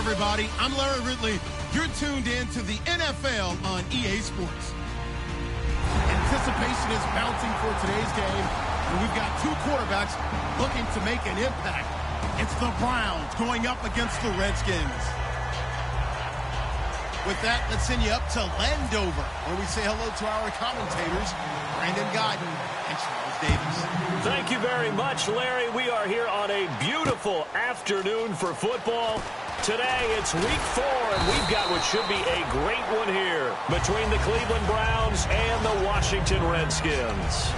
Everybody, I'm Larry Ridley. You're tuned in to the NFL on EA Sports. Anticipation is mounting for today's game, and we've got two quarterbacks looking to make an impact. It's the Browns going up against the Redskins. With that, let's send you up to Landover, where we say hello to our commentators, Brandon Godden and Charles Davis. Thank you very much, Larry. We are here on a beautiful afternoon for football. Today, it's week 4, and we've got what should be a great one here between the Cleveland Browns and the Washington Redskins.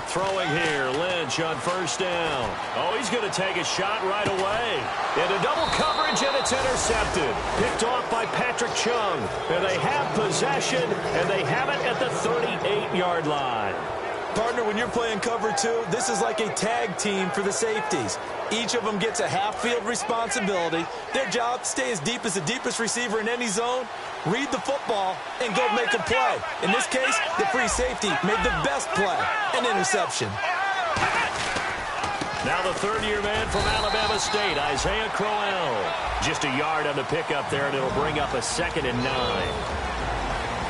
Throwing here, Lynch on first down. Oh, he's going to take a shot right away. Into double coverage, and it's intercepted. Picked off by Patrick Chung. And they have possession, and they have it at the 38-yard line. Partner, when you're playing cover 2, this is like a tag team for the safeties. Each of them gets a half-field responsibility. Their job, stay as deep as the deepest receiver in any zone, read the football, and go make a play. In this case, the free safety made the best play, an interception. Now the third-year man from Alabama State, Isaiah Crowell. Just a yard on the pickup there, and it'll bring up a 2nd and 9.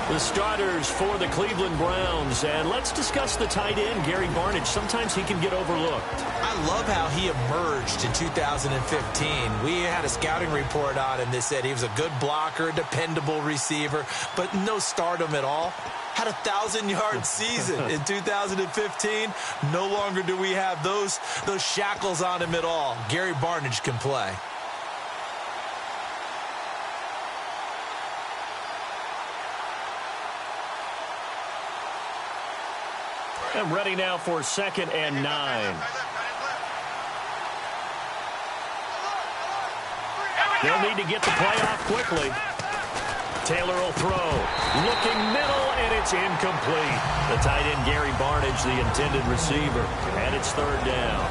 The starters for the Cleveland Browns, and let's discuss the tight end, Gary Barnidge. Sometimes he can get overlooked. I love how he emerged in 2015. We had a scouting report on him that said he was a good blocker, dependable receiver, but no stardom at all. Had a 1,000-yard season in 2015. No longer do we have those shackles on him at all. Gary Barnidge can play. And ready now for 2nd and 9. They'll need to get the play off quickly. Taylor will throw. Looking middle, and it's incomplete. The tight end, Gary Barnidge, the intended receiver. And it's 3rd down.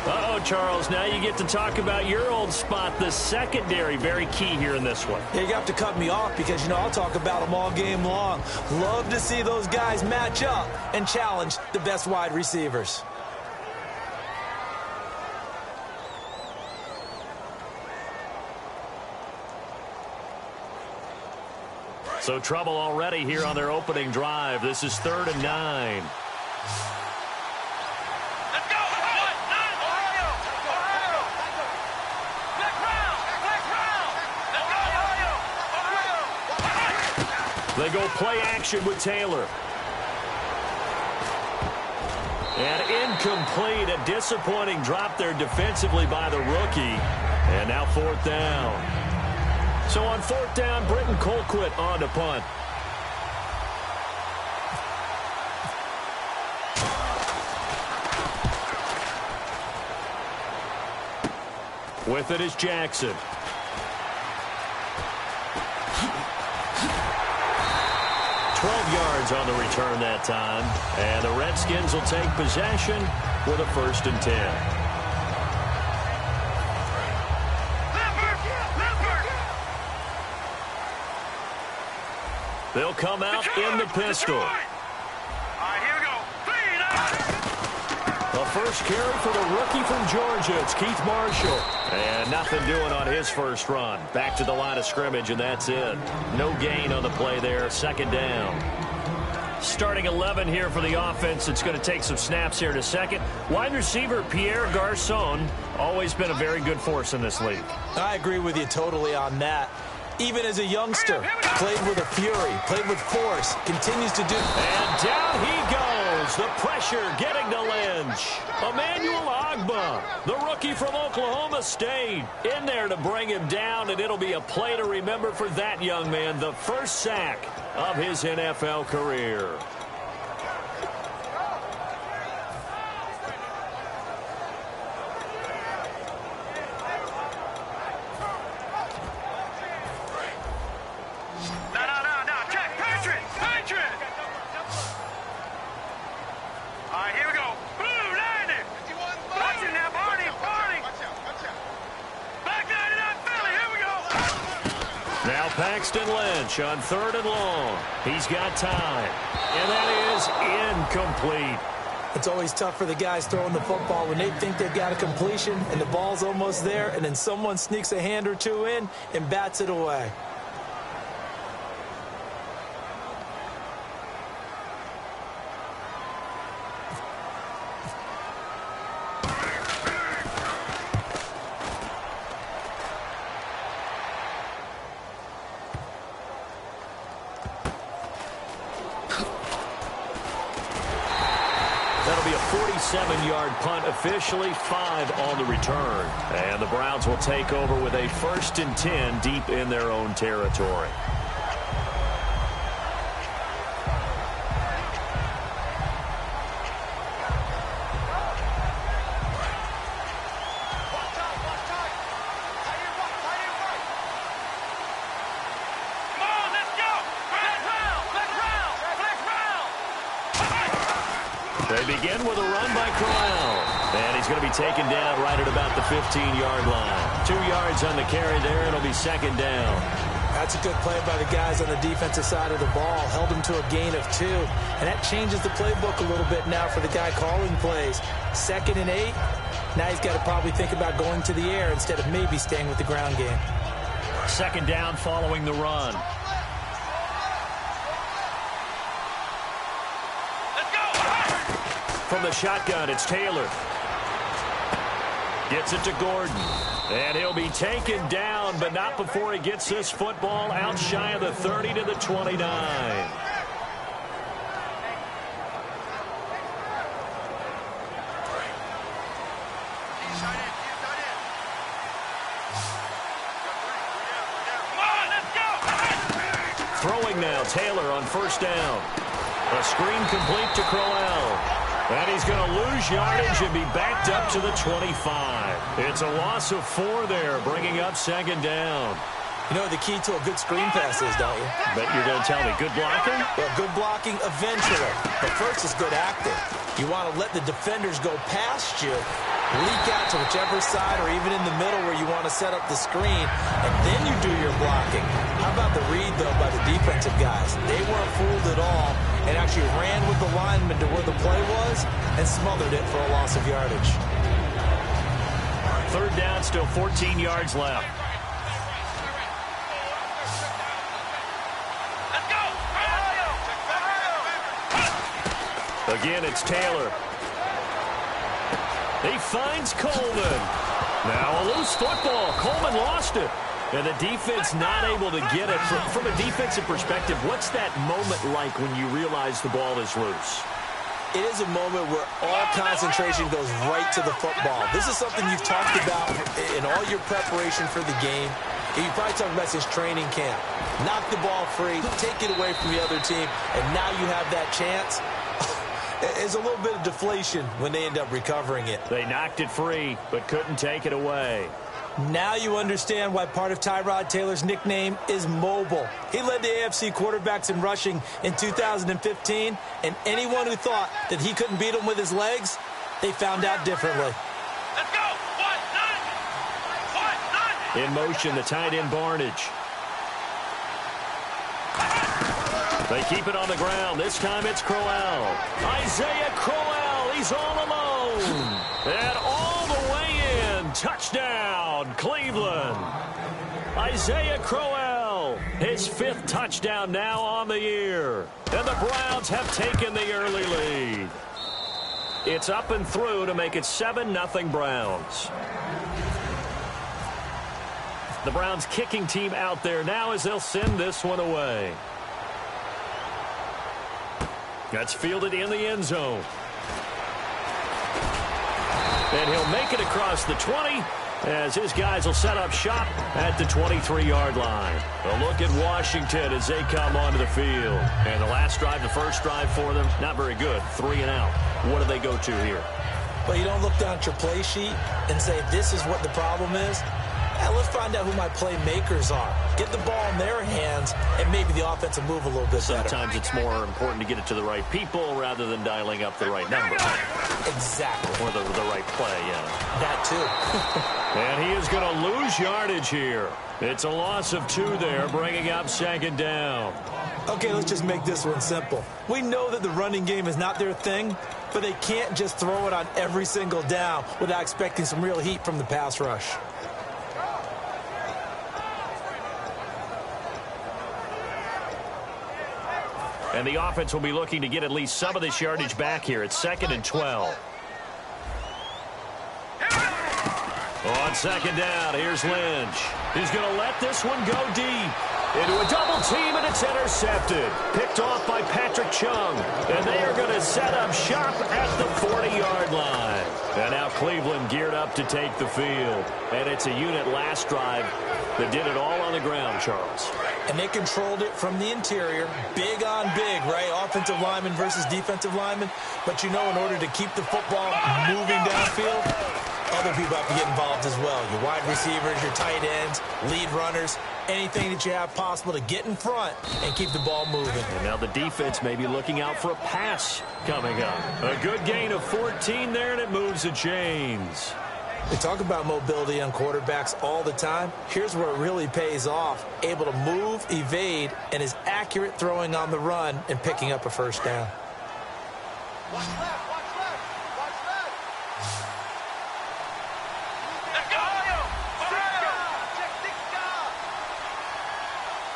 Uh-oh, Charles, now you get to talk about your old spot, the secondary. Very key here in this one. Yeah, you have to cut me off because, I'll talk about them all game long. Love to see those guys match up and challenge the best wide receivers. So trouble already here on their opening drive. This is 3rd and 9. They go play action with Taylor. And incomplete. A disappointing drop there defensively by the rookie. And now 4th down. So on 4th down, Britton Colquitt on to punt. With it is Jackson. Yards on the return that time. And the Redskins will take possession with a 1st and 10. They'll come out in the pistol. All right, here we go. The first carry for the rookie from Georgia. It's Keith Marshall. And nothing doing on his first run. Back to the line of scrimmage, and that's it. No gain on the play there. 2nd down. Starting 11 here for the offense. It's going to take some snaps here in a second. Wide receiver Pierre Garçon, always been a very good force in this league. I agree with you totally on that. Even as a youngster, played with a fury, played with force, continues to do. And down he goes. The pressure getting to Lynch. Emmanuel Ogbah, the rookie from Oklahoma State, in there to bring him down, and it'll be a play to remember for that young man. The first sack of his NFL career. Paxton Lynch on 3rd and long. He's got time. And that is incomplete. It's always tough for the guys throwing the football when they think they've got a completion and the ball's almost there, and then someone sneaks a hand or two in and bats it away. That'll be a 47-yard punt, officially 5 on the return. And the Browns will take over with a 1st and 10 deep in their own territory. They begin with a run by Corral. And he's going to be taken down right at about the 15-yard line. 2 yards on the carry there. It'll be 2nd down. That's a good play by the guys on the defensive side of the ball. Held him to a gain of 2. And that changes the playbook a little bit now for the guy calling plays. 2nd and 8. Now he's got to probably think about going to the air instead of maybe staying with the ground game. 2nd down following the run. From the shotgun, it's Taylor. Gets it to Gordon. And he'll be taken down, but not before he gets this football out shy of the 30 to the 29. Throwing now, Taylor on 1st down. A screen complete to Crowell. And he's going to lose yardage and be backed up to the 25. It's a loss of 4 there, bringing up 2nd down. You know what the key to a good screen pass is, don't you? Bet you're going to tell me good blocking? Well, good blocking eventually. But first is good acting. You want to let the defenders go past you, leak out to whichever side or even in the middle where you want to set up the screen, and then you do your blocking. How about the read, though, by the defensive guys? They weren't fooled at all and actually ran with the lineman to where the play was and smothered it for a loss of yardage. 3rd down, still 14 yards left. Again, it's Taylor. He finds Coleman. Now a loose football. Coleman lost it. And the defense not able to get it. From a defensive perspective, what's that moment like when you realize the ball is loose? It is a moment where all concentration goes right to the football. This is something you've talked about in all your preparation for the game. You probably talked about since training camp. Knock the ball free, take it away from the other team, and now you have that chance. There's a little bit of deflation when they end up recovering it. They knocked it free, but couldn't take it away. Now you understand why part of Tyrod Taylor's nickname is mobile. He led the AFC quarterbacks in rushing in 2015, and anyone who thought that he couldn't beat him with his legs, they found out differently. Let's go. One, none. In motion, the tight end Barnage. They keep it on the ground. This time it's Crowell. Isaiah Crowell, he's all alone. And all the way in. Touchdown, Cleveland. Isaiah Crowell, his 5th touchdown now on the year. And the Browns have taken the early lead. It's up and through to make it 7-0 Browns. The Browns kicking team out there now as they'll send this one away. That's fielded in the end zone. And he'll make it across the 20 as his guys will set up shop at the 23-yard line. A look at Washington as they come onto the field. And the last drive, the first drive for them, not very good. 3 and out. What do they go to here? Well, you don't look down at your play sheet and say, this is what the problem is. Let's find out who my playmakers are. Get the ball in their hands, and maybe the offense will move a little bit better. Sometimes it's more important to get it to the right people rather than dialing up the right number. Exactly. Or the right play, yeah. That too. And he is going to lose yardage here. It's a loss of 2 there, bringing up 2nd down. Okay, let's just make this one simple. We know that the running game is not their thing, but they can't just throw it on every single down without expecting some real heat from the pass rush. And the offense will be looking to get at least some of this yardage back here. It's 2nd and 12. On 2nd down, here's Lynch. He's going to let this one go deep. Into a double team, and it's intercepted. Picked off by Patrick Chung. And they are going to set up shop at the 40-yard line. And now Cleveland geared up to take the field. And it's a unit last drive that did it all on the ground, Charles. And they controlled it from the interior. Big on big, right? Offensive lineman versus defensive lineman. But you know, in order to keep the football moving downfield, other people have to get involved as well. Your wide receivers, your tight ends, lead runners, anything that you have possible to get in front and keep the ball moving. And now the defense may be looking out for a pass coming up. A good gain of 14 there, and it moves the chains. They talk about mobility on quarterbacks all the time. Here's where it really pays off. Able to move, evade, and is accurate throwing on the run and picking up a first down. Watch left, watch left, watch left. Let's go!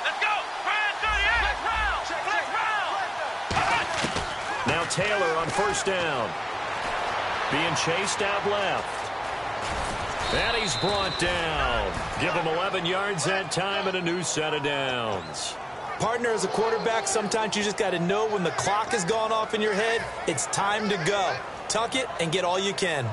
Let's go! Flex round! Now Taylor on 1st down. Being chased out left. And he's brought down. Give him 11 yards that time and a new set of downs. Partner, as a quarterback, sometimes you just got to know when the clock has gone off in your head, it's time to go. Tuck it and get all you can.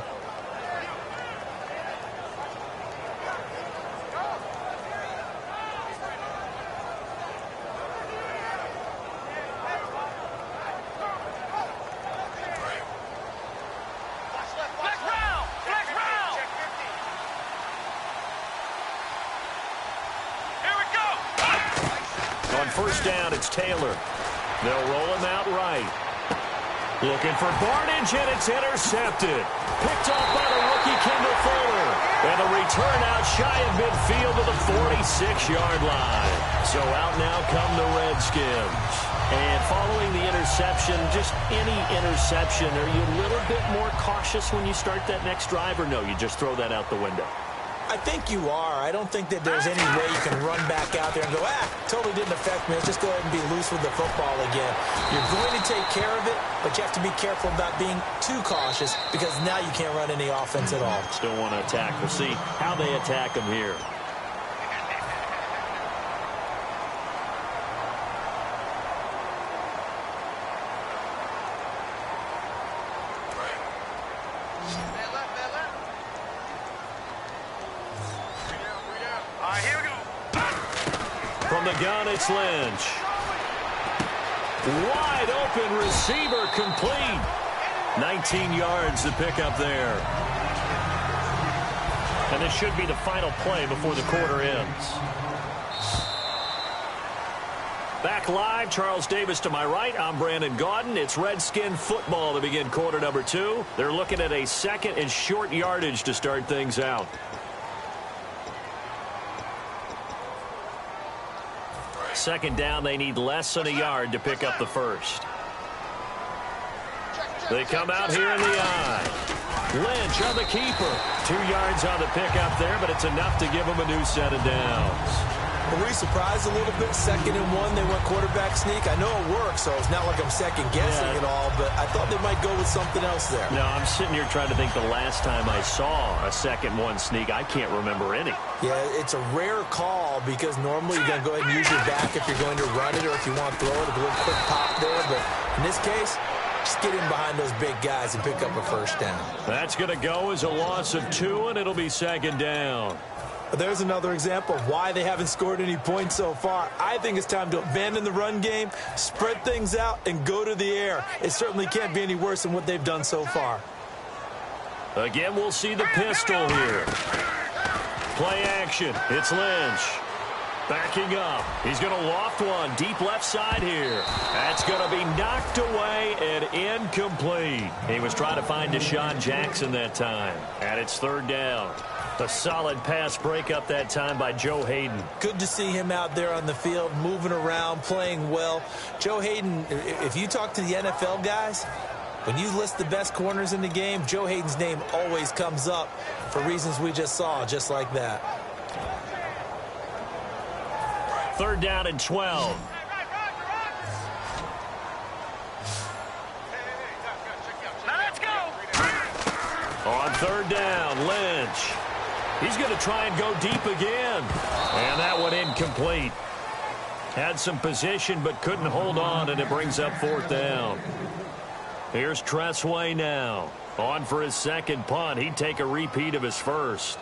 On 1st down, it's Taylor. They'll roll him out right. Looking for Barnage, and it's intercepted. Picked off by the rookie Kendall Fuller. And a return out shy of midfield to the 46-yard line. So out now come the Redskins. And following the interception, just any interception, are you a little bit more cautious when you start that next drive, or no, you just throw that out the window? I think you are. I don't think that there's any way you can run back out there and go, totally didn't affect me. Let's just go ahead and be loose with the football again. You're going to take care of it, but you have to be careful about being too cautious because now you can't run any offense at all. Still want to attack. We'll see how they attack them here. From the gun, it's Lynch. Wide open receiver complete. 19 yards to pick up there. And this should be the final play before the quarter ends. Back live, Charles Davis to my right. I'm Brandon Gaudin. It's Redskin football to begin quarter number 2. They're looking at a second and short yardage to start things out. Second down, they need less than a yard to pick up the first. They come out here in the eye. Lynch on the keeper. 2 yards on the pickup there, but it's enough to give them a new set of downs. Were we surprised a little bit? 2nd and 1, they went quarterback sneak. I know it works, so it's not like I'm second-guessing it all, but I thought they might go with something else there. No, I'm sitting here trying to think the last time I saw a 2nd-1 sneak. I can't remember any. Yeah, it's a rare call because normally you're going to go ahead and use your back if you're going to run it or if you want to throw it, a little quick pop there. But in this case, just get in behind those big guys and pick up a first down. That's going to go as a loss of 2, and it'll be 2nd down. There's another example of why they haven't scored any points so far. I think it's time to abandon the run game, spread things out, and go to the air. It certainly can't be any worse than what they've done so far. Again, we'll see the pistol here. Play action. It's Lynch. Backing up. He's going to loft one deep left side here. That's going to be knocked away and incomplete. He was trying to find Deshaun Jackson that time. And it's 3rd down. A solid pass breakup that time by Joe Hayden. Good to see him out there on the field, moving around, playing well. Joe Hayden, if you talk to the NFL guys, when you list the best corners in the game, Joe Hayden's name always comes up for reasons we just saw, just like that. 3rd down and 12. Now let's go. On 3rd down, Lynch. He's going to try and go deep again. And that one incomplete. Had some position but couldn't hold on, and it brings up 4th down. Here's Tressway now. On for his 2nd punt. He'd take a repeat of his first.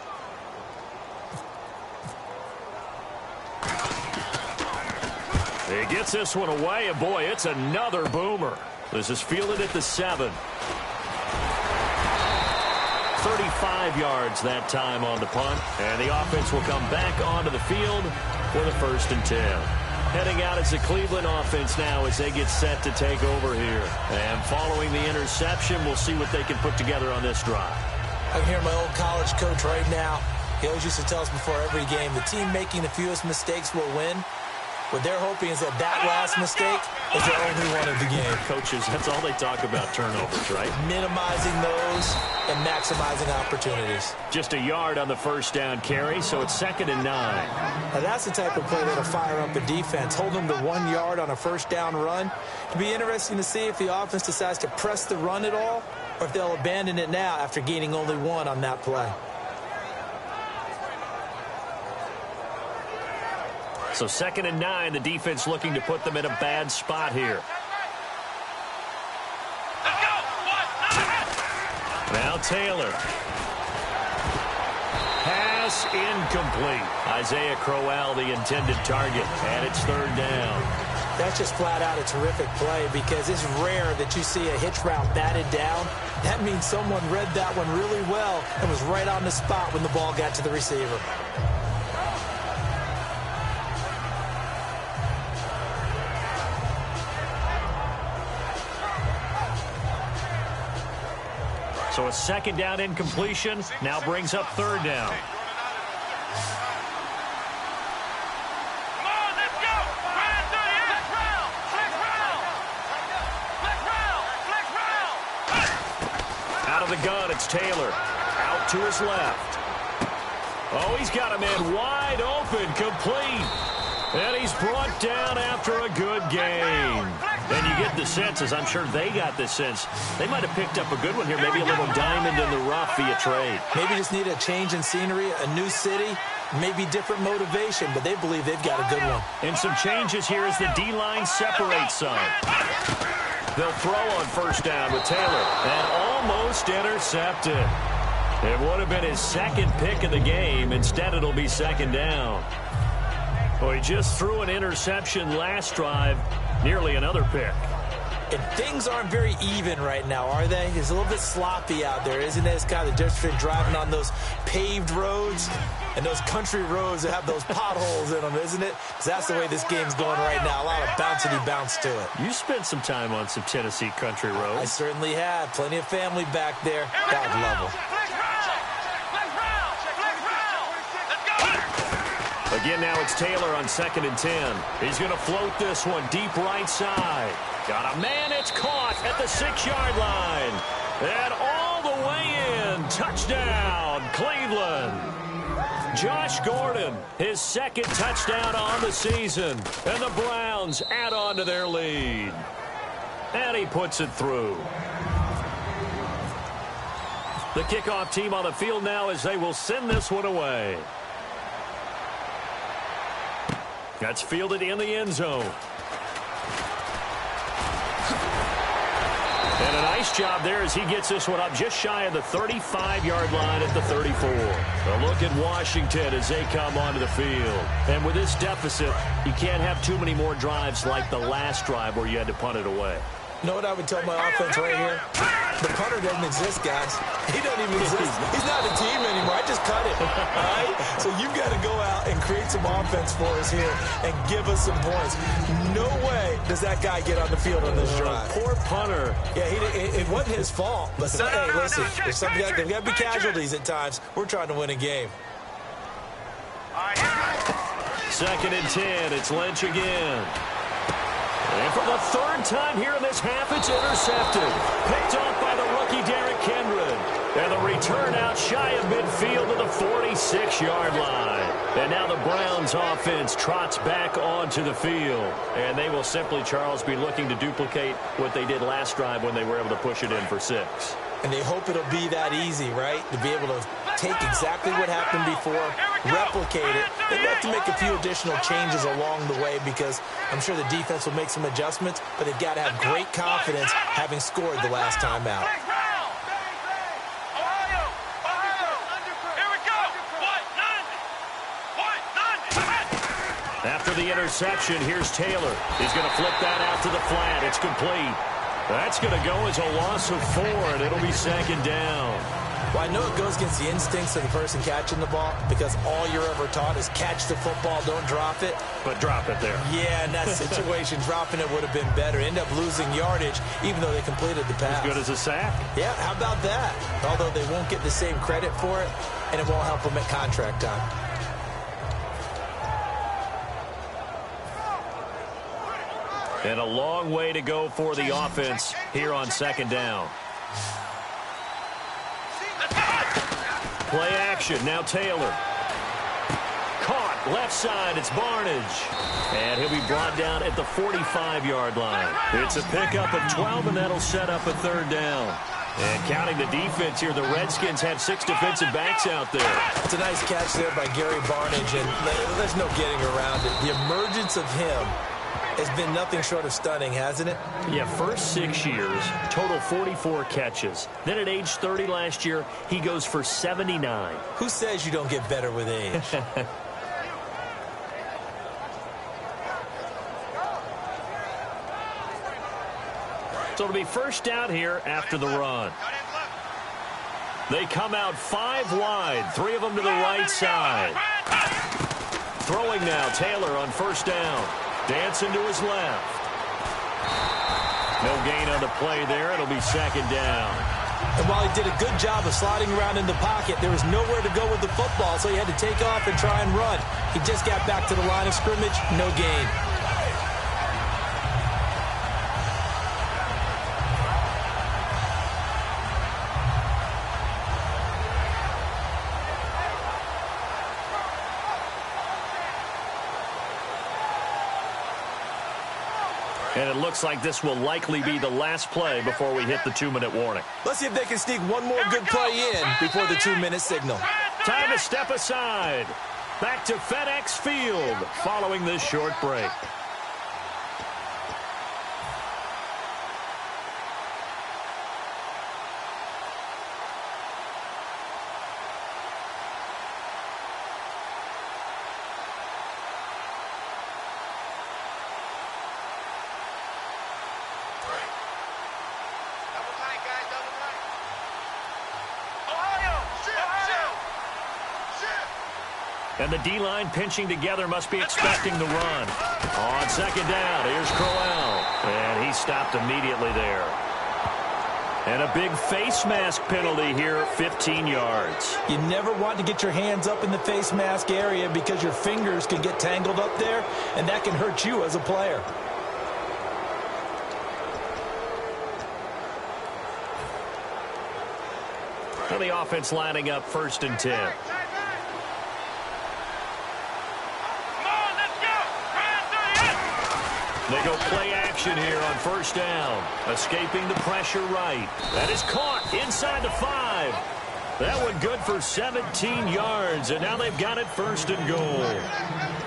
He gets this one away, and boy, it's another boomer. This is fielded at the 7. 35 yards that time on the punt, and the offense will come back onto the field for the 1st and 10. Heading out as the Cleveland offense now as they get set to take over here. And following the interception, we'll see what they can put together on this drive. I can hear my old college coach right now. He always used to tell us before every game, the team making the fewest mistakes will win. What they're hoping is that last mistake is their only one of the game. Coaches, that's all they talk about, turnovers, right? Minimizing those and maximizing opportunities. Just a yard on the 1st down carry, so it's 2nd and 9. Now that's the type of play that'll fire up a defense. Hold them to 1 yard on a 1st down run. It'll be interesting to see if the offense decides to press the run at all or if they'll abandon it now after gaining only 1 on that play. So 2nd and 9, the defense looking to put them in a bad spot here. Now Taylor. Pass incomplete. Isaiah Crowell, the intended target, and it's 3rd down. That's just flat out a terrific play because it's rare that you see a hitch route batted down. That means someone read that one really well and was right on the spot when the ball got to the receiver. So a 2nd down incompletion now brings up 3rd down. Out of the gun, it's Taylor. Out to his left. Oh, he's got a man wide open, complete. And he's brought down after a good game. And you get the sense, as I'm sure they got the sense, they might have picked up a good one here, maybe a little diamond in the rough via trade. Maybe just need a change in scenery, a new city, maybe different motivation, but they believe they've got a good one. And some changes here as the D-line separates some. They'll throw on 1st down with Taylor, and almost intercepted. It would have been his 2nd pick of the game. Instead, it'll be 2nd down. Well, he just threw an interception last drive, nearly another pick. And things aren't very even right now, are they? It's a little bit sloppy out there, isn't it? It's kind of the difference between driving on those paved roads and those country roads that have those potholes in them, isn't it? Because that's the way this game's going right now. A lot of bouncy bounce to it. You spent some time on some Tennessee country roads. I certainly have. Plenty of family back there. God love them. Again, now it's Taylor on 2nd and 10. He's going to float this one deep right side. Got a man, it's caught at the 6-yard line. And all the way in. Touchdown, Cleveland. Josh Gordon, his 2nd touchdown on the season. And the Browns add on to their lead. And he puts it through. The kickoff team on the field now as they will send this one away. That's fielded in the end zone. And a nice job there as he gets this one up just shy of the 35-yard line at the 34. A look at Washington as they come onto the field. And with this deficit, you can't have too many more drives like the last drive where you had to punt it away. You know what I would tell my offense right here? The punter doesn't exist, guys. He doesn't even exist. He's not a team anymore. I just cut it. All right? So you've got to go out and create some offense for us here and give us some points. No way does that guy get on the field on this drive. Poor punter. Yeah, it wasn't his fault. But hey, listen, there's got to be casualties at times. We're trying to win a game. 2nd and 10. It's Lynch again. And for the 3rd time here in this half, it's intercepted. Picked off by the rookie Derrick Kendron. And the return out shy of midfield to the 46-yard line. And now the Browns offense trots back onto the field. And they will simply, Charles, be looking to duplicate what they did last drive when they were able to push it in for 6. And they hope it'll be that easy, right? To be able to take exactly what happened before, replicate it. They'd have to make a few additional changes along the way because I'm sure the defense will make some adjustments, but they've got to have great confidence having scored the last time out. After the interception, here's Taylor. He's going to flip that out to the flat. It's complete. That's going to go as a loss of 4, and it'll be 2nd down. Well, I know it goes against the instincts of the person catching the ball because all you're ever taught is catch the football, don't drop it. But drop it there. Yeah, in that situation, dropping it would have been better. End up losing yardage, even though they completed the pass. As good as a sack. Yeah, how about that? Although they won't get the same credit for it, and it won't help them at contract time. And a long way to go for the offense here on 2nd down. Play action. Now Taylor. Caught. Left side. It's Barnage. And he'll be brought down at the 45-yard line. It's a pickup of 12, and that'll set up a 3rd down. And counting the defense here, the Redskins have 6 defensive backs out there. It's a nice catch there by Gary Barnage, and there's no getting around it. The emergence of him has been nothing short of stunning, hasn't it? Yeah, first 6 years, total 44 catches. Then at age 30 last year, he goes for 79. Who says you don't get better with age? So it'll be 1st down here after the run. They come out 5 wide, 3 of them to the right side. Throwing now, Taylor on 1st down. Dancing to his left. No gain on the play there. It'll be 2nd down. And while he did a good job of sliding around in the pocket, there was nowhere to go with the football, so he had to take off and try and run. He just got back to the line of scrimmage, no gain. And it looks like this will likely be the last play before we hit the 2-minute warning. Let's see if they can sneak one more good play in before the 2-minute signal. Time to step aside. Back to FedEx Field following this short break. And the D-line pinching together must be expecting the run. On second down, here's Crowell. And he stopped immediately there. And a big face mask penalty here, 15 yards. You never want to get your hands up in the face mask area because your fingers can get tangled up there, and that can hurt you as a player. And the offense lining up 1st and 10. They go play action here on 1st down. Escaping the pressure right. That is caught inside the 5. That one good for 17 yards, and now they've got it 1st and goal.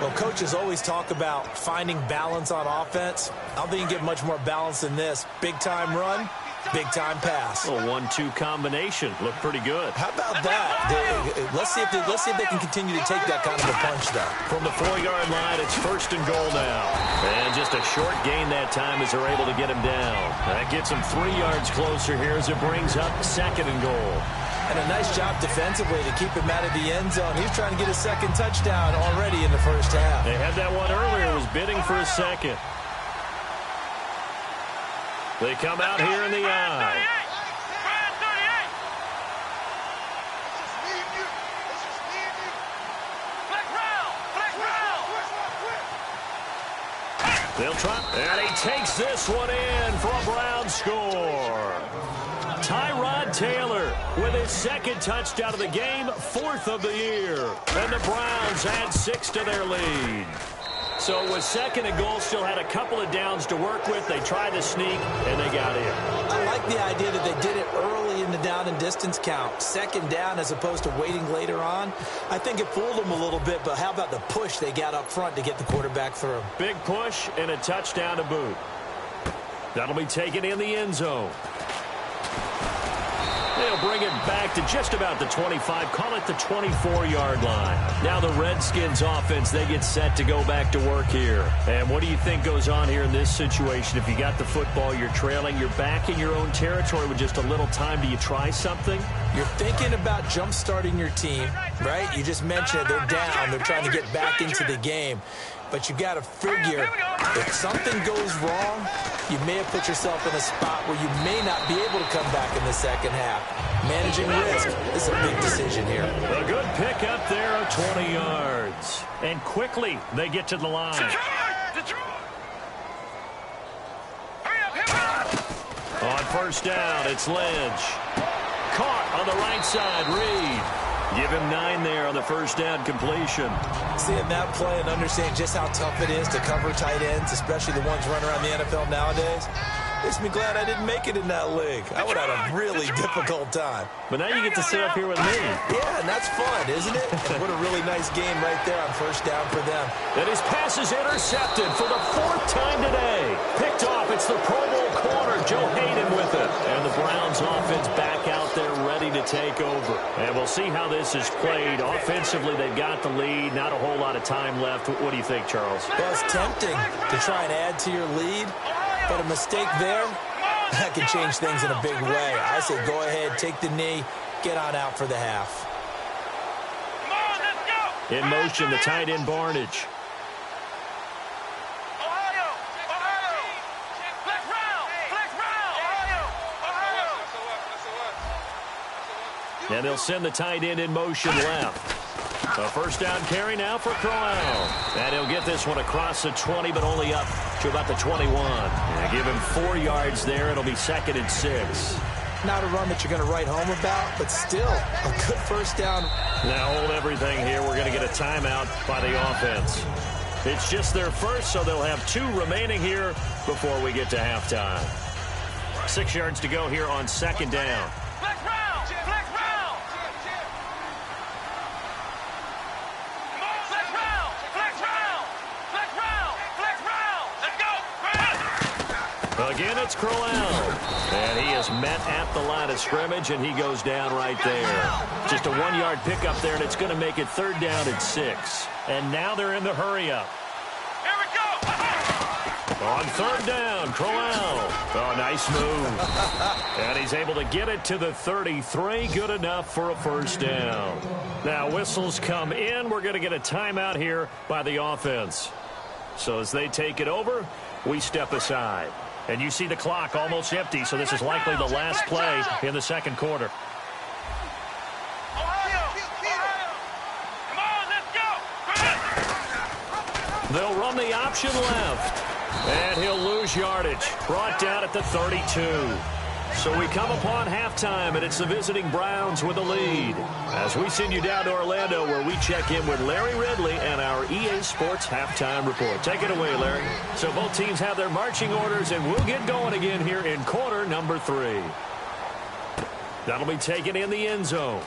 Well, coaches always talk about finding balance on offense. I don't think you can get much more balance than this. Big-time run, big-time pass. A 1-2 combination. Looked pretty good. How about that? Let's see if they can continue to take that kind of a punch, though. From the 4-yard line, it's 1st and goal now. And just a short gain that time as they're able to get him down. That gets him 3 yards closer here as it brings up 2nd and goal. And a nice job defensively to keep him out of the end zone. He's trying to get a 2nd touchdown already in the 1st half. They had that one earlier. Was bidding for a 2nd. They come out here in the eye. They'll try. And he takes this one in for a Brown score. Tyrod Taylor with his 2nd touchdown of the game, 4th of the year. And the Browns add 6 to their lead. So with 2nd and goal, still had a couple of downs to work with. They tried to sneak, and they got in. I like the idea that they did it early in the down and distance count. 2nd down as opposed to waiting later on. I think it fooled them a little bit, but how about the push they got up front to get the quarterback through? Big push and a touchdown to boot. That'll be taken in the end zone. They'll bring it back to just about the 25, call it the 24-yard line. Now the Redskins offense, they get set to go back to work here. And what do you think goes on here in this situation? If you got the football, you're trailing, you're back in your own territory with just a little time. Do you try something? You're thinking about jump-starting your team, right? You just mentioned it. They're down. They're trying to get back into the game. But you got to figure if something goes wrong, you may have put yourself in a spot where you may not be able to come back in the 2nd half. Managing risk is a big decision here. A good pick up there of 20 yards. And quickly they get to the line. On 1st down, it's Lynch. Caught on the right side, Reed. Give him 9 there on the 1st down completion. Seeing that play and understanding just how tough it is to cover tight ends, especially the ones running around the NFL nowadays, makes me glad I didn't make it in that league. I would have had a really difficult time. But now you get to sit up here with me. Yeah, and that's fun, isn't it? And what a really nice game right there on 1st down for them. And his pass is intercepted for the 4th time today. Picked off. It's the Pro Bowl corner, Joe Hayden, with it. And the Browns offense back out there ready to take over. And we'll see how this is played. Offensively, they've got the lead. Not a whole lot of time left. What do you think, Charles? Well, it's tempting to try and add to your lead, but a mistake there, that can change things in a big way. I say go ahead, take the knee, get on out for the half. In motion, the tight end Barnage. And they'll send the tight end in motion left. A 1st down carry now for Crowell. And he'll get this one across the 20, but only up to about the 21. And give him 4 yards there. It'll be 2nd and 6. Not a run that you're going to write home about, but still a good 1st down. Now hold everything here. We're going to get a timeout by the offense. It's just their first, so they'll have 2 remaining here before we get to halftime. 6 yards to go here on 2nd down. Again, it's Crowell. And he is met at the line of scrimmage, and he goes down right there. Just a 1-yard pickup there, and it's going to make it 3rd down and 6. And now they're in the hurry-up. Here we go! On 3rd down, Crowell. Oh, nice move. And he's able to get it to the 33. Good enough for a first down. Now, whistles come in. We're going to get a timeout here by the offense. So as they take it over, we step aside. And you see the clock almost empty, so this is likely the last play in the second quarter. They'll run the option left. And he'll lose yardage. Brought down at the 32. So we come upon halftime, and it's the visiting Browns with the lead. As we send you down to Orlando, where we check in with Larry Ridley and our EA Sports Halftime Report. Take it away, Larry. So both teams have their marching orders, and we'll get going again here in quarter number 3. That'll be taken in the end zone.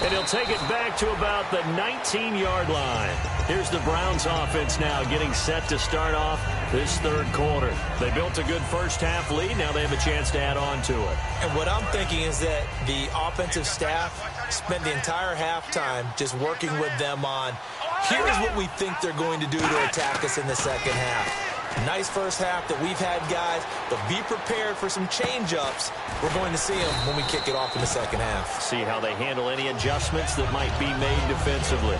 And he'll take it back to about the 19-yard line. Here's the Browns offense now getting set to start off this third quarter. They built a good first-half lead. Now they have a chance to add on to it. And what I'm thinking is that the offensive staff spent the entire halftime just working with them on, here's what we think they're going to do to attack us in the second half. Nice first half that we've had, guys, but be prepared for some change-ups. We're going to see them when we kick it off in the second half. See how they handle any adjustments that might be made defensively.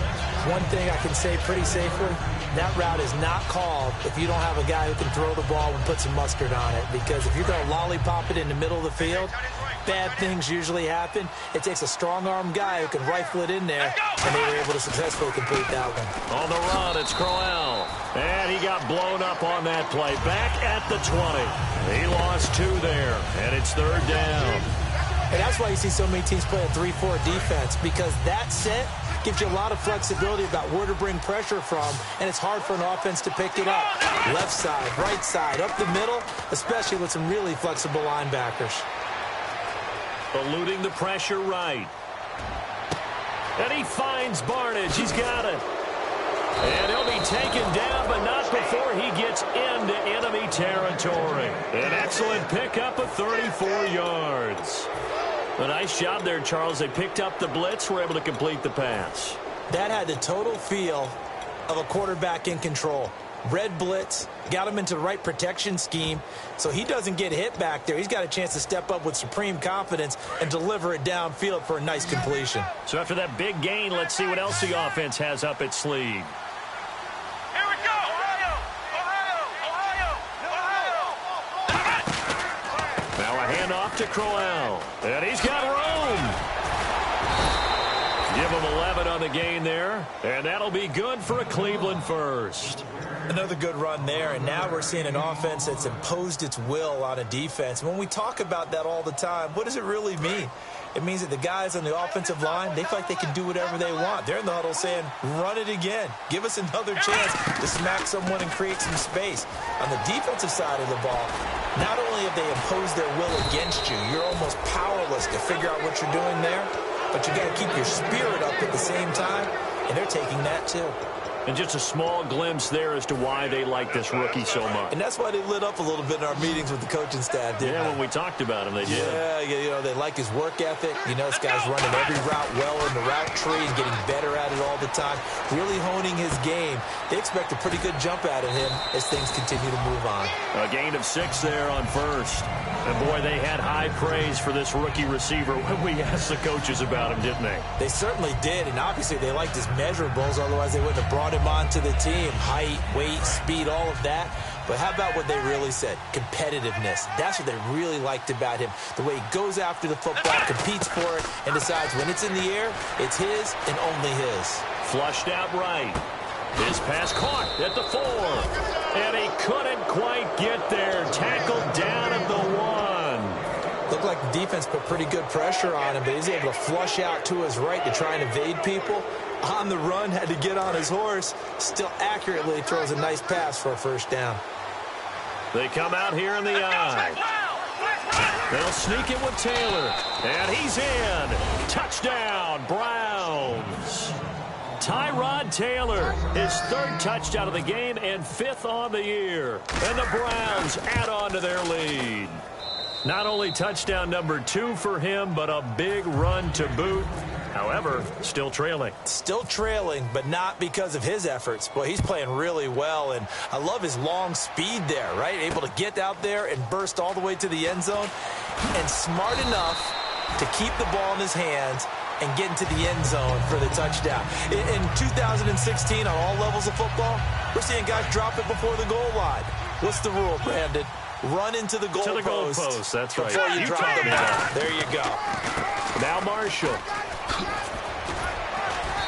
One thing I can say pretty safely, that route is not called if you don't have a guy who can throw the ball and put some mustard on it. Because if you're going to lollipop it in the middle of the field, bad things usually happen. It takes a strong-arm guy who can rifle it in there, and they were able to successfully complete that one. On the run, it's Crowell. And he got blown up on that play. Back at the 20. He lost 2 there, and it's third down. And that's why you see so many teams play a 3-4 defense, because that set gives you a lot of flexibility about where to bring pressure from, and it's hard for an offense to pick it up. Left side, right side, up the middle, especially with some really flexible linebackers. Eluding the pressure right. And he finds Barnage. He's got it. And he'll be taken down, but not before he gets into enemy territory. An excellent pickup of 34 yards. A nice job there, Charles. They picked up the blitz, were able to complete the pass. That had the total feel of a quarterback in control. Red blitz, got him into the right protection scheme, so he doesn't get hit back there. He's got a chance to step up with supreme confidence and deliver it downfield for a nice completion. So after that big gain, let's see what else the offense has up its sleeve. Here we go! Ohio! Now a handoff to Crowell, and he's got room. Give him 11 on the gain there, and that'll be good for a Cleveland first. Another good run there, and now we're seeing an offense that's imposed its will on a defense. When we talk about that all the time, what does it really mean? It means that the guys on the offensive line, they feel like they can do whatever they want. They're in the huddle saying, run it again. Give us another chance to smack someone and create some space. On the defensive side of the ball, not only have they imposed their will against you, you're almost powerless to figure out what you're doing there, but you got to keep your spirit up at the same time, and they're taking that too. And just a small glimpse there as to why they like this rookie so much. And that's why they lit up a little bit in our meetings with the coaching staff, didn't they? When we talked about him, they did. Yeah, you know, they like his work ethic. You know, this guy's running every route well in the route tree and getting better at it all the time, really honing his game. They expect a pretty good jump out of him as things continue to move on. A gain of 6 there on first. And, boy, they had high praise for this rookie receiver when we asked the coaches about him, didn't they? They certainly did, and obviously they liked his measurables, otherwise they wouldn't have brought him onto the team. Height, weight, speed, all of that. But how about what they really said? Competitiveness. That's what they really liked about him. The way he goes after the football, competes for it, and decides when it's in the air, it's his and only his. Flushed out right. His pass caught at the 4. And he couldn't quite get there. Tackled down at the 1. Looked like the defense put pretty good pressure on him, but he's able to flush out to his right to try and evade people. On the run, had to get on his horse. Still accurately throws a nice pass for a first down. They come out here in the eye. They'll sneak it with Taylor. And he's in. Touchdown, Browns. Tyrod Taylor, his 3rd touchdown of the game and 5th on the year. And the Browns add on to their lead. Not only touchdown number 2 for him, but a big run to boot. However, still trailing. Still trailing, but not because of his efforts. Boy, he's playing really well, and I love his long speed there, right? Able to get out there and burst all the way to the end zone, and smart enough to keep the ball in his hands and get into the end zone for the touchdown. In 2016, on all levels of football, we're seeing guys drop it before the goal line. What's the rule, Brandon? Run into the goal post. That's right. Before you drop the ball. There you go. Now Marshall.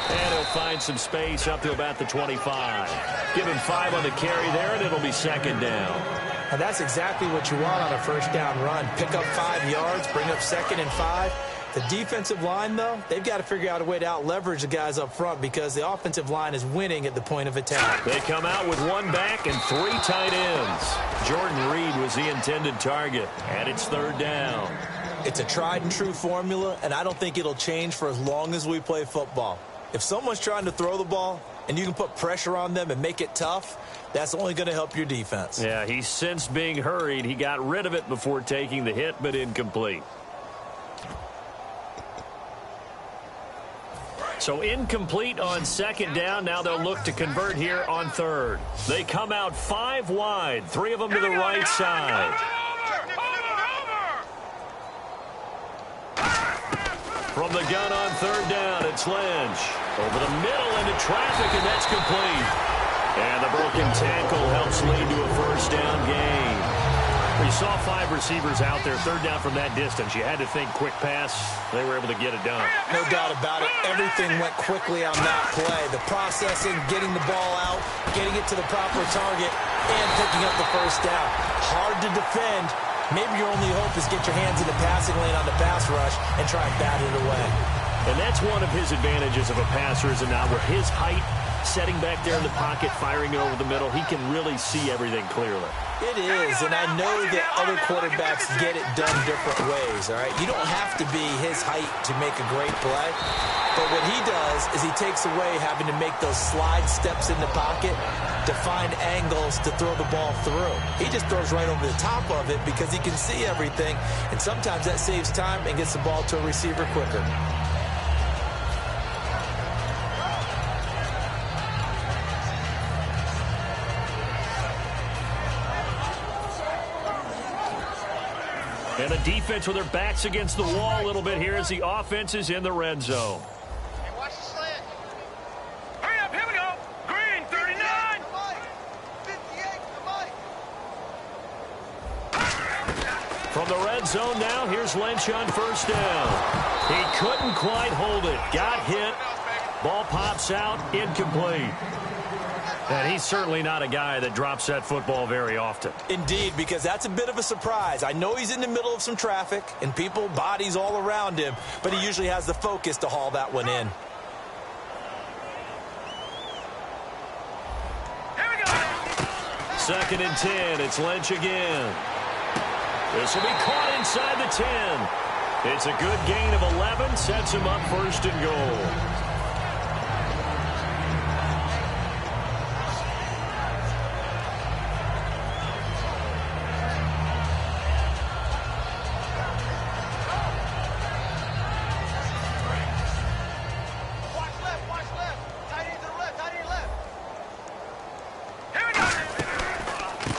And he'll find some space up to about the 25. Give him 5 on the carry there, and it'll be second down. And that's exactly what you want on a first down run. Pick up 5 yards, bring up 2nd and 5. The defensive line, though, they've got to figure out a way to out-leverage the guys up front because the offensive line is winning at the point of attack. They come out with 1 back and 3 tight ends. Jordan Reed was the intended target, and it's 3rd down. It's a tried-and-true formula, and I don't think it'll change for as long as we play football. If someone's trying to throw the ball and you can put pressure on them and make it tough, that's only going to help your defense. Yeah, he's sensed being hurried. He got rid of it before taking the hit, but incomplete. So incomplete on 2nd down. Now they'll look to convert here on 3rd. They come out 5 wide, 3 of them to the right side. From the gun on 3rd down, it's Lynch. Over the middle into traffic, and that's complete. And the broken tackle helps lead to a first down gain. We saw 5 receivers out there, 3rd down from that distance. You had to think quick pass. They were able to get it done. No doubt about it. Everything went quickly on that play. The processing, getting the ball out, getting it to the proper target, and picking up the first down. Hard to defend. Maybe your only hope is get your hands in the passing lane on the pass rush and try and bat it away. And that's one of his advantages of a passer, is it not? With his height, setting back there in the pocket, firing it over the middle, he can really see everything clearly. It is, and I know that other quarterbacks get it done different ways, all right? You don't have to be his height to make a great play, but what he does is he takes away having to make those slide steps in the pocket to find angles to throw the ball through. He just throws right over the top of it because he can see everything, and sometimes that saves time and gets the ball to a receiver quicker. And the defense with their backs against the wall a little bit here as the offense is in the red zone. Hey, watch the slant. Hurry up, here we go. Green, 39. 58, From the red zone now, here's Lynch on first down. He couldn't quite hold it. Got hit. Ball pops out, incomplete. And he's certainly not a guy that drops that football very often. Indeed, because that's a bit of a surprise. I know he's in the middle of some traffic and people, bodies all around him, but he usually has the focus to haul that one in. Here we go. 2nd and 10, it's Lynch again. This will be caught inside the 10. It's a good gain of 11, sets him up 1st and goal.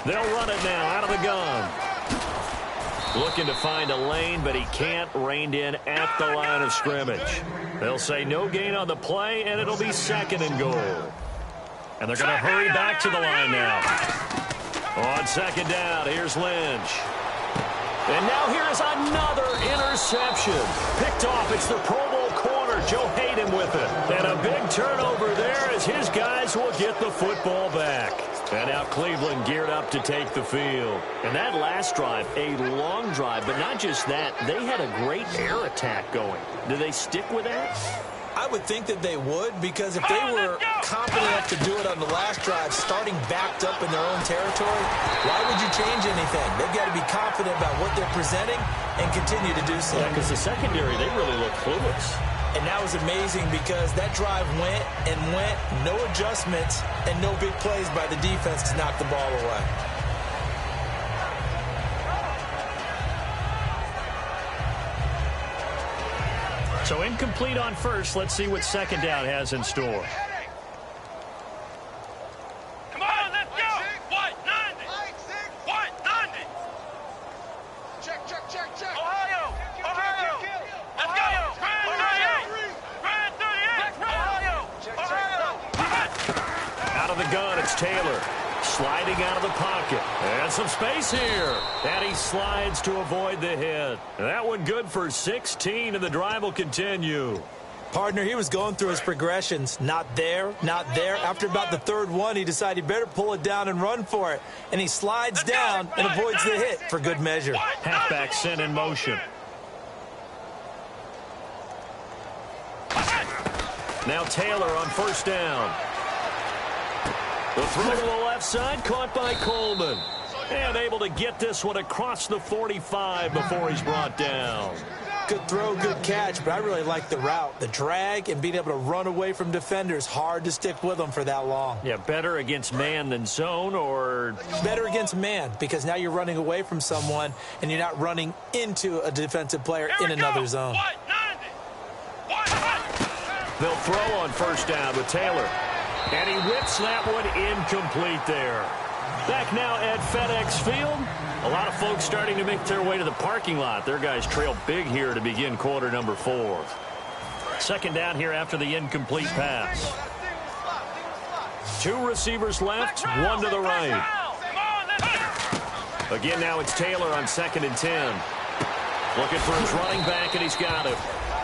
They'll run it now out of the gun. Looking to find a lane, but he can't. Reined in at the line of scrimmage. They'll say no gain on the play, and it'll be 2nd and goal. And they're going to hurry back to the line now. On 2nd down, here's Lynch. And now here is another interception. Picked off. It's the Pro Bowl corner, Joe Hayden, with it. And a big turnover there as his guys will get the football back. And now Cleveland geared up to take the field. And that last drive, a long drive, but not just that. They had a great air attack going. Do they stick with that? I would think that they would, because if they were confident enough to do it on the last drive, starting backed up in their own territory, why would you change anything? They've got to be confident about what they're presenting and continue to do so. Yeah, because the secondary, they really look clueless. And that was amazing because that drive went and went, no adjustments, and no big plays by the defense to knock the ball away. So incomplete on first. Let's see what second down has in store. Come on, let's go. What? 90. What? 90. Check. Ohio. Let's go. Grand 38. Ohio. Out of the gun, it's Taylor. Sliding out of the pocket. And some space here. And he slides to avoid the hit. That one good for 16, and the drive will continue. Partner, he was going through his progressions. Not there, not there. After about the third one, he decided he better pull it down and run for it. And he slides down and avoids the hit for good measure. Halfback sent in motion. Now Taylor on first down. The throw to the left side, caught by Coleman. And able to get this one across the 45 before he's brought down. Good throw, good catch, but I really like the route. The drag and being able to run away from defenders, hard to stick with them for that long. Yeah, better against man than zone, or? Better against man, because now you're running away from someone and you're not running into a defensive player in another zone. They'll throw on first down with Taylor. And he whips that one incomplete there. Back now at FedEx Field. A lot of folks starting to make their way to the parking lot. Their guys trail big here to begin quarter number 4. Second down here after the incomplete pass. 2 receivers left, 1 to the right. Again, now it's Taylor on 2nd and 10. Looking for his running back, and he's got it.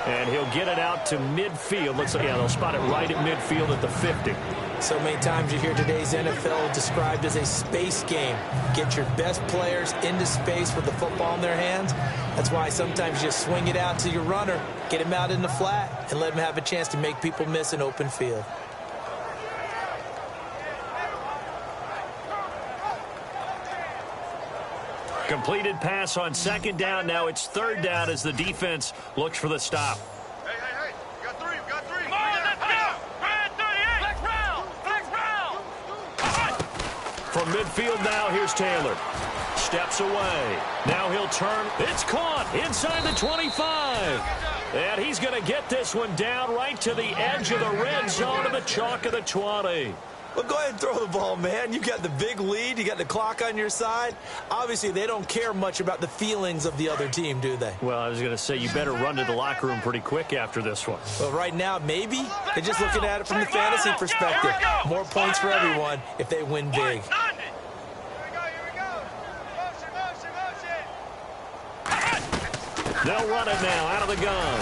And he'll get it out to midfield. Looks like, yeah, they'll spot it right at midfield at the 50. So many times you hear today's NFL described as a space game. Get your best players into space with the football in their hands. That's why sometimes you just swing it out to your runner, get him out in the flat, and let him have a chance to make people miss an open field. Completed pass on second down. Now it's third down as the defense looks for the stop. Hey. We got 3. Come on, let's go. Grand 38. Flex round. From midfield now, here's Taylor. Steps away. Now he'll turn. It's caught inside the 25. And he's going to get this one down right to the edge of the red zone of the chalk of the 20. Well, go ahead and throw the ball, man. You got the big lead. You got the clock on your side. Obviously, they don't care much about the feelings of the other team, do they? Well, I was going to say, you better run to the locker room pretty quick after this one. Well, right now, maybe. They're just looking at it from the fantasy perspective. More points for everyone if they win big. Here we go. Motion. They'll run it now out of the gun.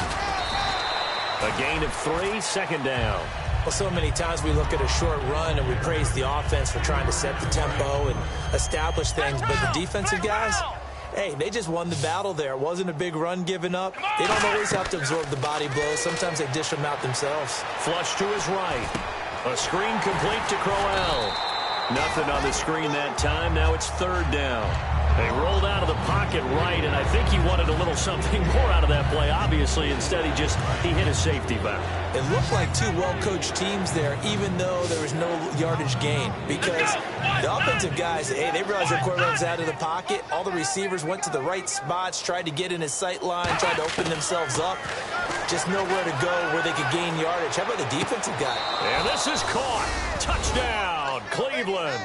A gain of 3, second down. Well, so many times we look at a short run and we praise the offense for trying to set the tempo and establish things, but the defensive guys, hey, they just won the battle there. It wasn't a big run given up. They don't always have to absorb the body blows. Sometimes they dish them out themselves. Flush to his right. A screen complete to Crowell. Nothing on the screen that time. Now it's third down. They rolled out of the pocket right, and I think he wanted a little something more out of that play, obviously. Instead, he hit a safety back. It looked like 2 well-coached teams there, even though there was no yardage gain, because the offensive guys, hey, they realized their quarterback was out of the pocket. All the receivers went to the right spots, tried to get in his sight line, tried to open themselves up. Just nowhere to go where they could gain yardage. How about the defensive guy? And this is caught. Touchdown, Cleveland.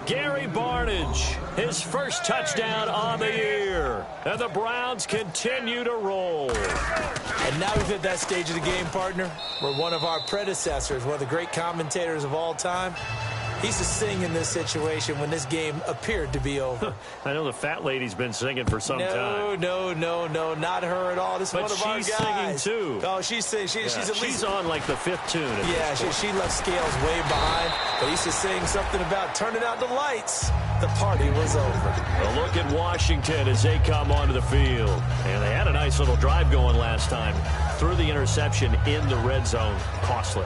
Gary Barnidge, his first touchdown on the year. And the Browns continue to roll. And now we've hit that stage of the game, partner, where one of our predecessors, one of the great commentators of all time, he used to sing in this situation when this game appeared to be over. I know the fat lady's been singing for some time. No, not her at all. This is one of our guys. But she's singing, too. Oh, she's singing. She's at least... She's on, like, the 5th tune. Yeah, she left scales way behind. But he used to sing something about turning out the lights. The party was over. A look at Washington as they come onto the field. And they had a nice little drive going last time. Threw the interception in the red zone. Costly.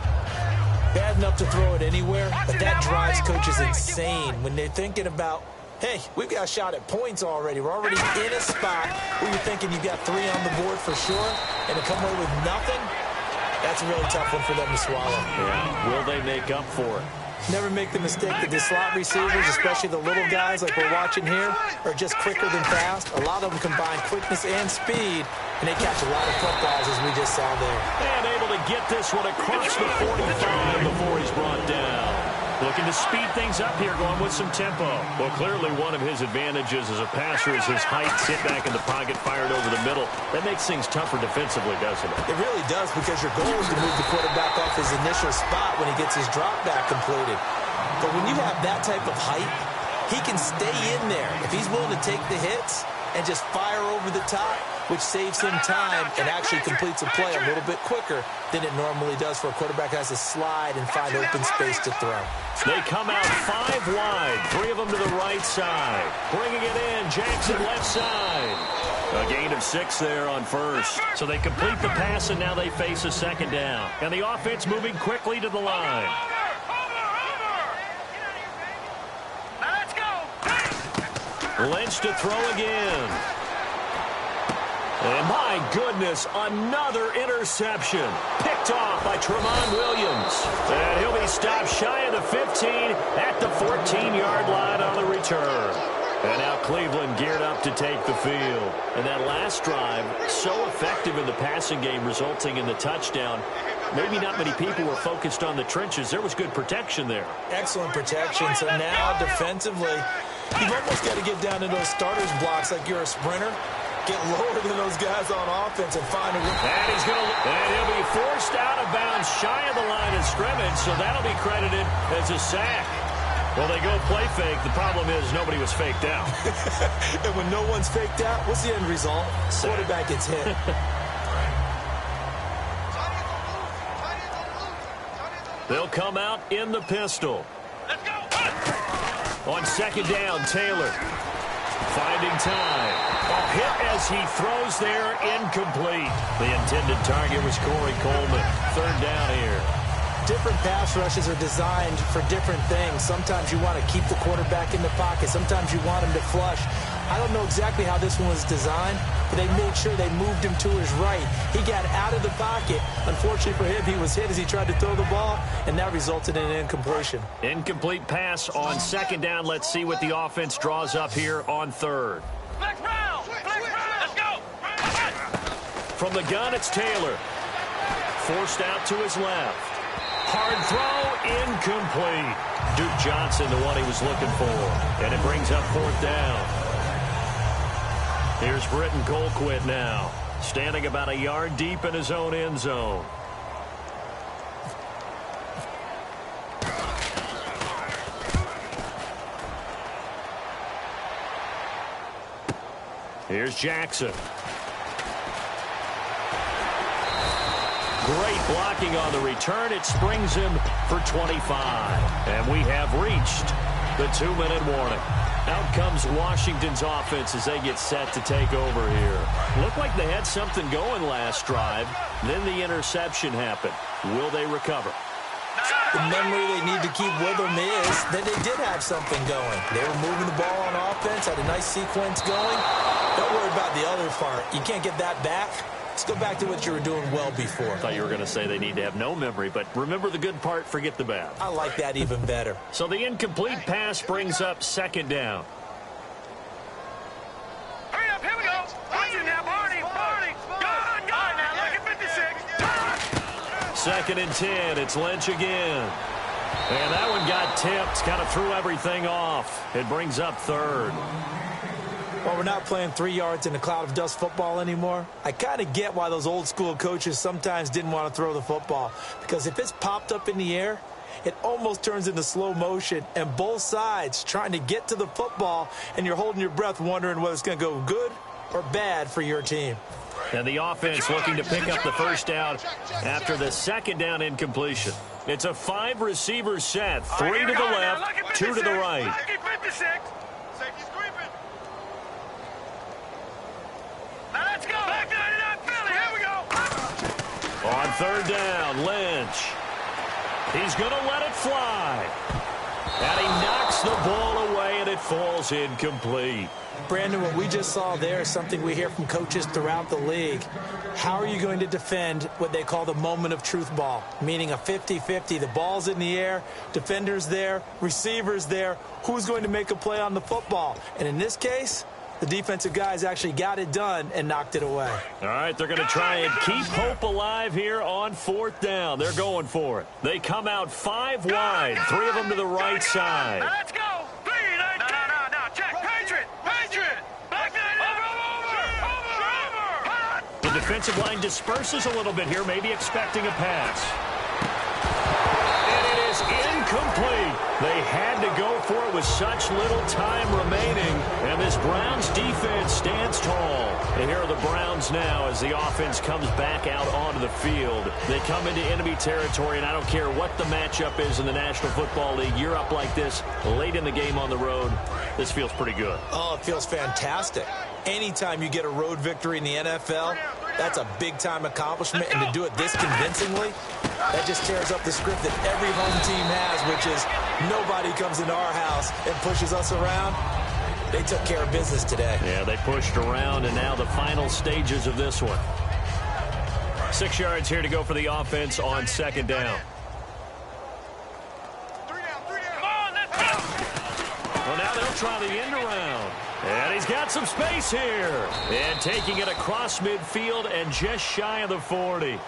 Bad enough to throw it anywhere, but that drives coaches insane when they're thinking about, hey, we've got a shot at points already. We're already in a spot where you're thinking you've got 3 on the board for sure, and to come away with nothing, that's a really tough one for them to swallow. Yeah. Will they make up for it? Never make the mistake that the slot receivers, especially the little guys like we're watching here, are just quicker than fast. A lot of them combine quickness and speed, and they catch a lot of footballs, as we just saw there. And able to get this one across the 45 before he's brought down. Looking to speed things up here, going with some tempo. Well, clearly one of his advantages as a passer is his height. Sit back in the pocket, fired over the middle. That makes things tougher defensively, doesn't it? It really does, because your goal is to move the quarterback off his initial spot when he gets his drop back completed. But when you have that type of height, he can stay in there if he's willing to take the hits and just fire over the top, which saves him time and actually completes a play a little bit quicker than it normally does for a quarterback who has to slide and find open space to throw. They come out 5 wide, 3 of them to the right side. Bringing it in, Jackson left side. A gain of 6 there on first. So they complete the pass, and now they face a second down. And the offense moving quickly to the line. Lynch to throw again. And my goodness, another interception. Picked off by Tremont Williams. And he'll be stopped shy of the 15 at the 14-yard line on the return. And now Cleveland geared up to take the field. And that last drive, so effective in the passing game, resulting in the touchdown. Maybe not many people were focused on the trenches. There was good protection there. Excellent protection. So now defensively, you've almost got to get down to those starters blocks like you're a sprinter. Get lower than those guys on offense and find a way. And he'll be forced out of bounds shy of the line of scrimmage, so that'll be credited as a sack. Well, they go play fake. The problem is nobody was faked out. And when no one's faked out, what's the end result? Quarterback gets hit. They'll come out in the pistol. Let's go. On second down, Taylor finding time. A hit as he throws there, incomplete. The intended target was Corey Coleman. Third down here. Different pass rushes are designed for different things. Sometimes you want to keep the quarterback in the pocket. Sometimes you want him to flush. I don't know exactly how this one was designed, but they made sure they moved him to his right. He got out of the pocket. Unfortunately for him, he was hit as he tried to throw the ball, and that resulted in an incompletion. Incomplete pass on second down. Let's see what the offense draws up here on third. Flex round. Let's go. From the gun, it's Taylor. Forced out to his left. Hard throw, incomplete. Duke Johnson, the one he was looking for. And it brings up fourth down. Here's Britton Colquitt now, standing about a yard deep in his own end zone. Here's Jackson. Great blocking on the return. It springs him for 25. And we have reached the 2-minute warning. Out comes Washington's offense as they get set to take over here. Looked like they had something going last drive. Then the interception happened. Will they recover? The memory they need to keep with them is that they did have something going. They were moving the ball on offense, had a nice sequence going. Don't worry about the other part. You can't get that back. Let's go back to what you were doing well before. I thought you were going to say they need to have no memory, but remember the good part, forget the bad. I like that even better. So the incomplete pass brings up second down. Hurry up, here we go. Watch it now, Barney. Go now, look at 56. Second and 10, it's Lynch again. And that one got tipped, kind of threw everything off. It brings up third. Well, we're not playing 3 yards in a cloud of dust football anymore. I kind of get why those old school coaches sometimes didn't want to throw the football. Because if it's popped up in the air, it almost turns into slow motion. And both sides trying to get to the football, and you're holding your breath wondering whether it's going to go good or bad for your team. And the offense looking to pick up the first down after the second down incompletion. It's a 5-receiver set. 3 to the left, 2 to the right. Let's go. Back 99 Philly. Here we go. On third down, Lynch. He's going to let it fly. And he knocks the ball away, and it falls incomplete. Brandon, what we just saw there is something we hear from coaches throughout the league. How are you going to defend what they call the moment of truth ball, meaning a 50-50? The ball's in the air, defender's there, receiver's there. Who's going to make a play on the football? And in this case, the defensive guys actually got it done and knocked it away. All right, they're going to try and keep hope alive here on 4th down. They're going for it. They come out 5 wide, 3 of them to the right side. Now let's go. 3, 19. No. Check. Patriot. Back over. The defensive line disperses a little bit here, maybe expecting a pass. And it is incomplete. They had to go for it with such little time remaining, and this Browns defense stands tall. And here are the Browns now as the offense comes back out onto the field. They come into enemy territory, and I don't care what the matchup is in the National Football League. You're up like this late in the game on the road. This feels pretty good. Oh, it feels fantastic. Anytime you get a road victory in the NFL, that's a big-time accomplishment, and to do it this convincingly, that just tears up the script that every home team has, which is nobody comes into our house and pushes us around. They took care of business today. Yeah, they pushed around, and now the final stages of this one. 6 yards here to go for the offense on 2nd down. 3 down. Come on, let's go. Well, now they'll try the end around. And he's got some space here. And taking it across midfield and just shy of the 40.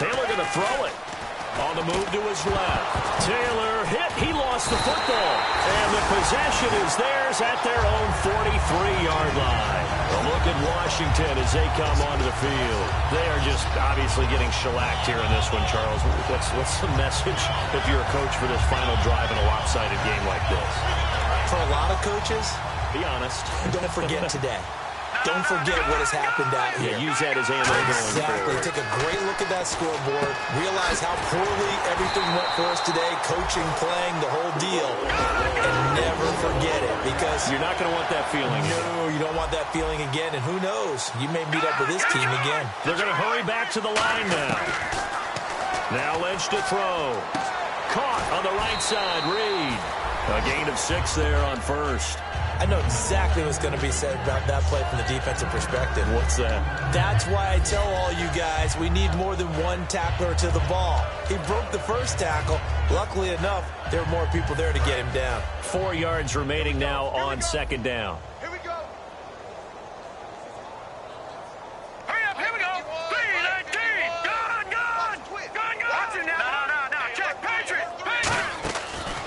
Taylor going to throw it. On the move to his left. Taylor hit. He lost the football. And the possession is theirs at their own 43-yard line. A look at Washington as they come onto the field. They are just obviously getting shellacked here in this one, Charles. What's the message if you're a coach for this final drive in a lopsided game like this? For a lot of coaches, be honest. Don't forget today. Don't forget what has happened out here. Yeah, use that as ammo going Exactly. forward. Take a great look at that scoreboard. Realize how poorly everything went for us today. Coaching, playing, the whole deal. And never forget it, because you're not going to want that feeling. No, you don't want that feeling again. And who knows? You may meet up with this team again. They're going to hurry back to the line now. Now Lynch to throw. Caught on the right side. Reed. A gain of 6 there on first. I know exactly what's going to be said about that play from the defensive perspective. What's that? That's why I tell all you guys we need more than one tackler to the ball. He broke the first tackle. Luckily enough, there were more people there to get him down. 4 yards remaining now on 2nd down. Here we go. Hurry up, here we go. 3-19. Gun. Watch it now. No. Check. Patriot.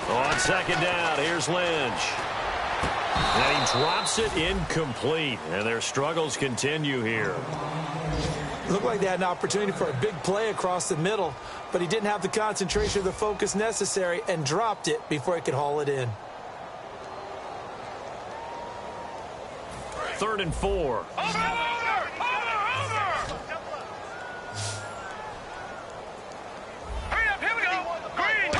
On 2nd down, here's Lynch. And he drops it incomplete. And their struggles continue here. Looked like they had an opportunity for a big play across the middle, but he didn't have the concentration or the focus necessary and dropped it before he could haul it in. 3rd and 4. Over. Hurry up, here we go. Green.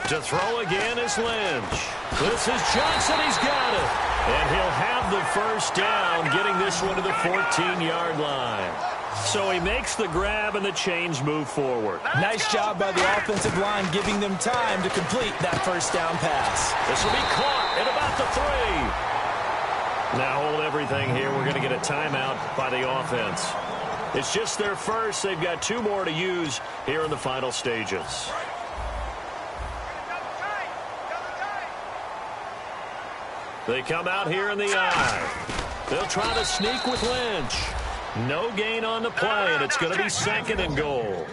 To throw again is Lynch. This is Johnson. He's got it. And he'll have the first down, getting this one to the 14-yard line. So he makes the grab and the chains move forward. Nice job by the offensive line, giving them time to complete that first down pass. This will be caught at about the 3. Now hold everything here. We're going to get a timeout by the offense. It's just their first. They've got 2 more to use here in the final stages. They come out here in the eye. They'll try to sneak with Lynch. No gain on the play, and it's going to be 2nd and goal.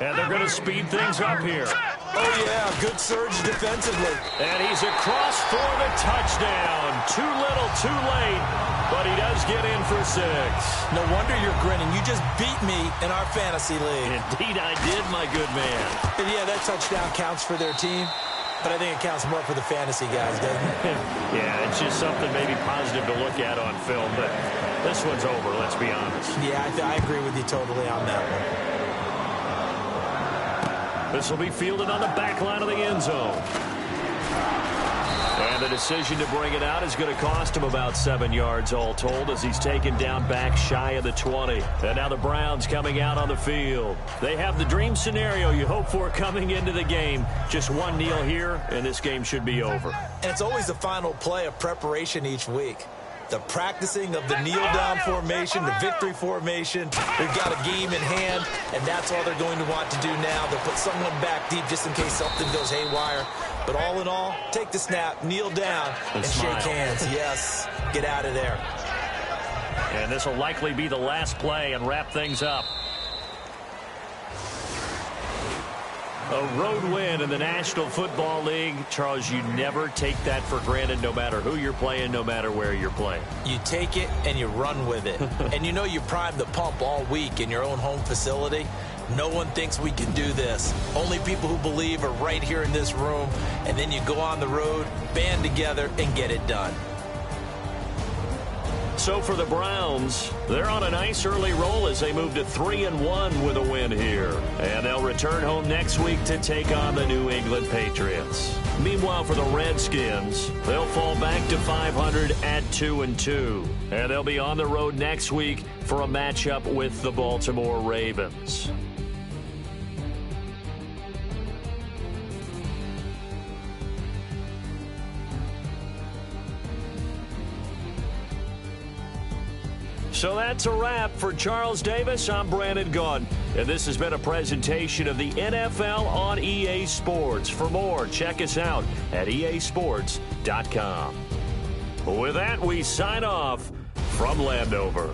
And they're going to speed things up here. Oh, yeah, good surge defensively. And he's across for the touchdown. Too little, too late, but he does get in for 6. No wonder you're grinning. You just beat me in our fantasy league. Indeed I did, my good man. And yeah, that touchdown counts for their team. but I think it counts more for the fantasy guys, doesn't it? Yeah, it's just something maybe positive to look at on film, but this one's over, let's be honest. Yeah, I agree with you totally on that one. This will be fielded on the back line of the end zone. And the decision to bring it out is going to cost him about 7 yards all told as he's taken down back shy of the 20. And now the Browns coming out on the field. They have the dream scenario you hope for coming into the game. Just one kneel here, and this game should be over. And it's always the final play of preparation each week. The practicing of the kneel-down formation, the victory formation. They've got a game in hand, and that's all they're going to want to do now. They'll put someone back deep just in case something goes haywire. But all in all, take the snap, kneel down, and shake hands. Yes, get out of there. And this will likely be the last play and wrap things up. A road win in the National Football League. Charles, you never take that for granted no matter who you're playing, no matter where you're playing. You take it and you run with it. And you know you primed the pump all week in your own home facility. No one thinks we can do this. Only people who believe are right here in this room. And then you go on the road, band together, and get it done. So for the Browns, they're on a nice early roll as they move to 3-1 with a win here. And they'll return home next week to take on the New England Patriots. Meanwhile, for the Redskins, they'll fall back to 500 at 2-2. And they'll be on the road next week for a matchup with the Baltimore Ravens. So that's a wrap. For Charles Davis, I'm Brandon Gaudin. And this has been a presentation of the NFL on EA Sports. For more, check us out at easports.com. With that, we sign off from Landover.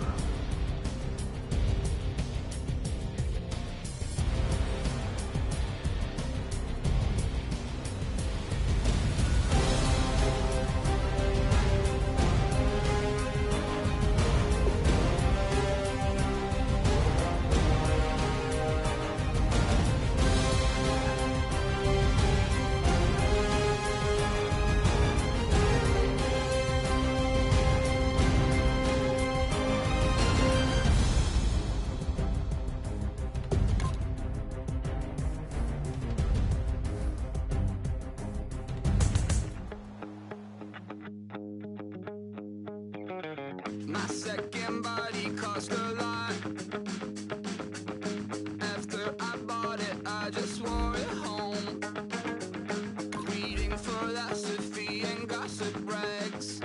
My second body cost a lot. After I bought it, I just wore it home. Reading philosophy and gossip rags.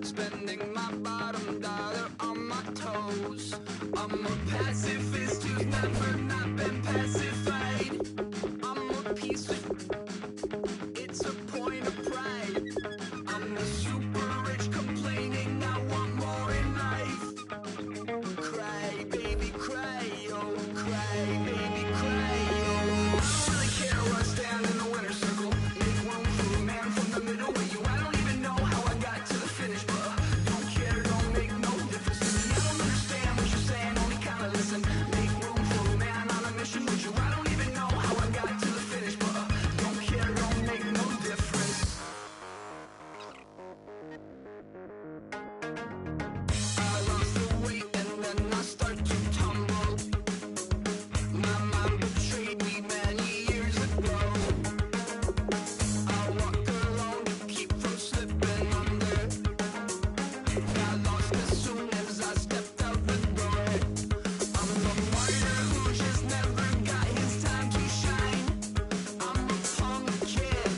Spending my bottom dollar on my toes. I'm a pacifist who's never not been pacified. I'm a piece of... It's a point of pride. I'm the super rich complaining I want more in life. Cry, baby, cry, oh, cry, baby, cry, oh. I really care where I stand in the winner's circle. Make room for a man from the middle with you. I don't even know how I got to the finish, but don't care, don't make no difference to me. I don't understand what you're saying, only kinda listen. Make room for a man on a mission with you. I don't even know how I got to the finish, but don't care, don't make no difference. I lost the weight and then I start to tumble. My mind betrayed me many years ago. I walk alone to keep from slipping under. Got lost as soon as I stepped out the door. I'm the martyr who just never got his time to shine. I'm a punk kid,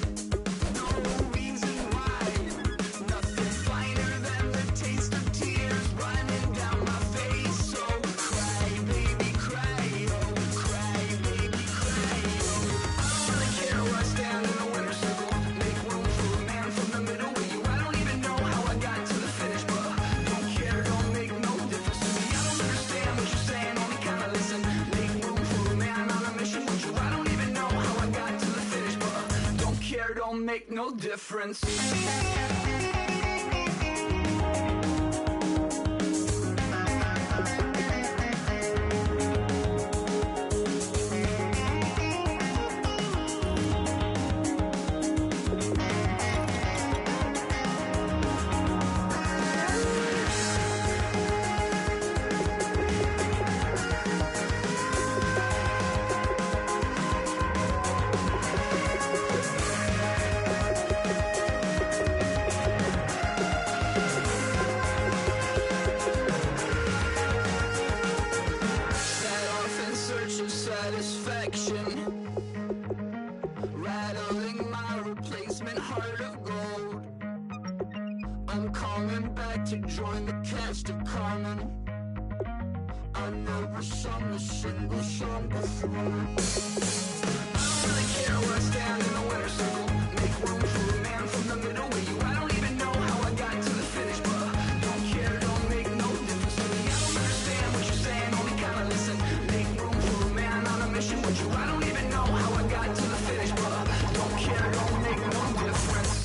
no reason why. Nothing finer than the taste of tears running down my face. So cry, baby, cry, oh, cry, baby, cry, oh. I don't really care where I stand in the winner's circle. Make room for a man from the middle with you. I don't even know how I got to the finish, but don't care, don't make no difference to me. I don't understand what you're saying, only kinda listen. Make room for a man on a mission with you. I don't even know how I got to the finish, but don't care, don't make no difference. when the cast are coming. I never sung a single song before. I don't really care where I stand in the winner's circle. Make room for a man from the middle with you. I don't even know how I got to the finish, but don't care, don't make no difference to me. I don't understand what you're saying, only kinda listen. Make room for a man on a mission with you. I don't even know how I got to the finish, but don't care, don't make no difference.